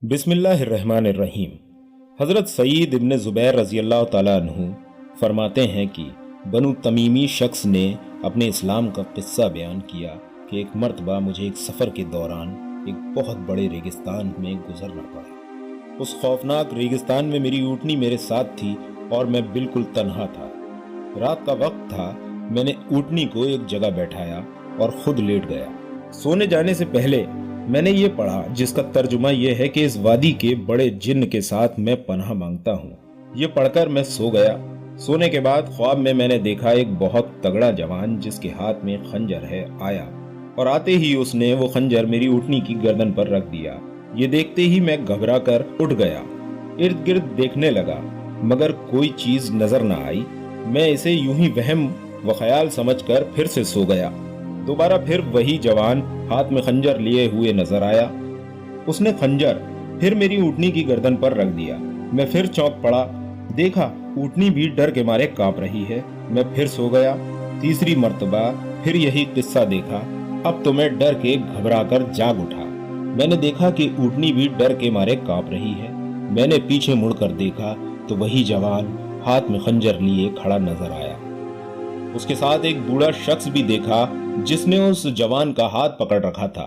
बिस्मिल्लाहिर्रहमानिर्रहीम। हज़रत सईद इब्न ज़ुबैर रज़ी अल्लाह ताला अन्हु फरमाते हैं कि बनु तमीमी शख्स ने अपने इस्लाम का किस्सा बयान किया कि एक मर्तबा मुझे एक सफ़र के दौरान एक बहुत बड़े रेगिस्तान में गुजरना पड़ा। उस खौफनाक रेगिस्तान में मेरी ऊँटनी मेरे साथ थी और मैं बिल्कुल तन्हा था। रात का वक्त था। मैंने ऊँटनी को एक जगह बैठाया और खुद लेट गया। सोने जाने से पहले मैंने ये पढ़ा, जिसका तर्जुमा ये है कि इस वादी के बड़े जिन्न के साथ मैं पनाह मांगता हूँ। ये पढ़कर मैं सो गया। सोने के बाद ख्वाब में मैंने देखा एक बहुत तगड़ा जवान जिसके हाथ में खंजर है आया और आते ही उसने वो खंजर मेरी ऊँटनी की गर्दन पर रख दिया। ये देखते ही मैं घबरा कर उठ गया, इर्द गिर्द देखने लगा, मगर कोई चीज नजर न आई। मैं इसे यूं ही वहम व ख्याल समझकर फिर से सो गया। दोबारा फिर वही जवान हाथ में खंजर लिए हुए नजर आया। उसने खंजर फिर मेरी ऊँटनी की गर्दन पर रख दिया। मैं फिर चौंक पड़ा। देखा ऊँटनी भी डर के मारे कांप रही है। मैं फिर सो गया। तीसरी मर्तबा फिर यही किस्सा देखा। अब तो मैं डर के घबरा कर जाग उठा। मैंने देखा कि ऊँटनी भी डर के मारे कांप रही है। मैंने पीछे मुड़कर देखा तो वही जवान हाथ में खंजर लिए खड़ा नजर आया। उसके साथ एक बूढ़ा शख्स भी देखा जिसने उस जवान का हाथ पकड़ रखा था।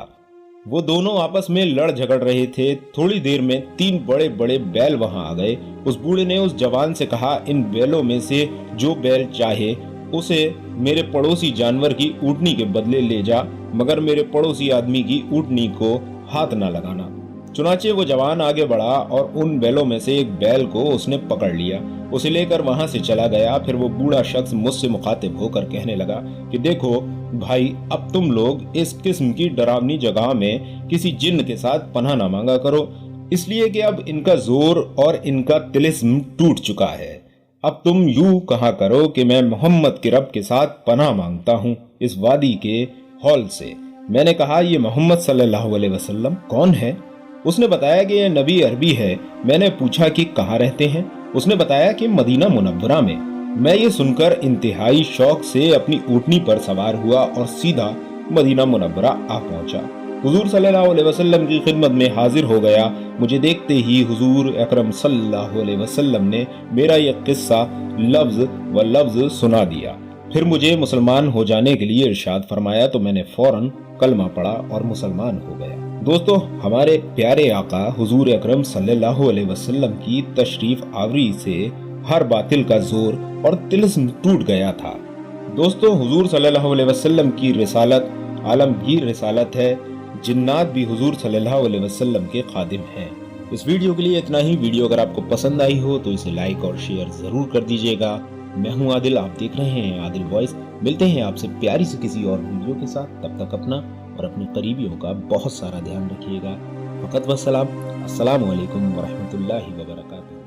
वो दोनों आपस में लड़ झगड़ रहे थे। थोड़ी देर में 3 बड़े बड़े बैल वहां आ गए। उस बूढ़े ने उस जवान से कहा, इन बैलों में से जो बैल चाहे उसे मेरे पड़ोसी जानवर की ऊँटनी के बदले ले जा, मगर मेरे पड़ोसी आदमी की ऊँटनी को हाथ ना लगाना। चुनाचे वो जवान आगे बढ़ा और उन बैलों में से एक बैल को उसने पकड़ लिया। उसे लेकर वहां से चला गया। फिर वो बूढ़ा शख्स मुझसे मुखातिब होकर कहने लगा कि देखो भाई, अब तुम लोग इस किस्म की डरावनी जगह में किसी जिन्न के साथ पनाह ना मांगा करो, इसलिए कि अब इनका जोर और इनका तिलिस्म टूट चुका है। अब तुम यूं कहा करो कि मैं मोहम्मद के रब के साथ पनाह मांगता हूँ इस वादी के हौल से। मैंने कहा, ये मोहम्मद सल्लल्लाहु अलैहि वसल्लम कौन है? उसने बताया कि यह नबी अरबी है। मैंने पूछा कि कहाँ रहते हैं? उसने बताया कि मदीना मुनव्वरा में। मैं ये सुनकर इंतहाई शौक से अपनी ऊँटनी पर सवार हुआ और सीधा मदीना मुनव्वरा आ पहुंचा। हुजूर सल्लल्लाहु अलैहि वसल्लम की खिदमत में हाजिर हो गया। मुझे देखते ही हुजूर अकरम सल्लल्लाहु अलैहि वसल्लम ने मेरा यह किस्सा लफ्ज व लफ्ज सुना दिया। फिर मुझे मुसलमान हो जाने के लिए इरशाद फरमाया तो मैंने फौरन कलमा पढ़ा और मुसलमान हो गया। दोस्तों, हमारे प्यारे आका हुजूर अकरम सल्लल्लाहु अलैहि वसल्लम की तशरीफ आवरी से हर बातिल का जोर और तिलिस्म टूट गया था। दोस्तों, हुजूर सल्लल्लाहु अलैहि वसल्लम की रिसालत आलमगीर रिसालत है। जिन्नात भी हुजूर सल्लल्लाहु अलैहि वसल्लम के खादिम हैं। इस वीडियो के लिए इतना ही। वीडियो अगर आपको पसंद आई हो तो इसे लाइक और शेयर जरूर कर दीजिएगा। मैं हूं आदिल, आप देख रहे हैं आदिल वॉइस। मिलते हैं आपसे प्यारी सी किसी और वीडियो के साथ। तब तक अपना और अपने करीबियों का बहुत सारा ध्यान रखिएगा। फकत वस्सलाम। अस्सलामु अलैकुम व रहमतुल्लाहि व बरकातुहू।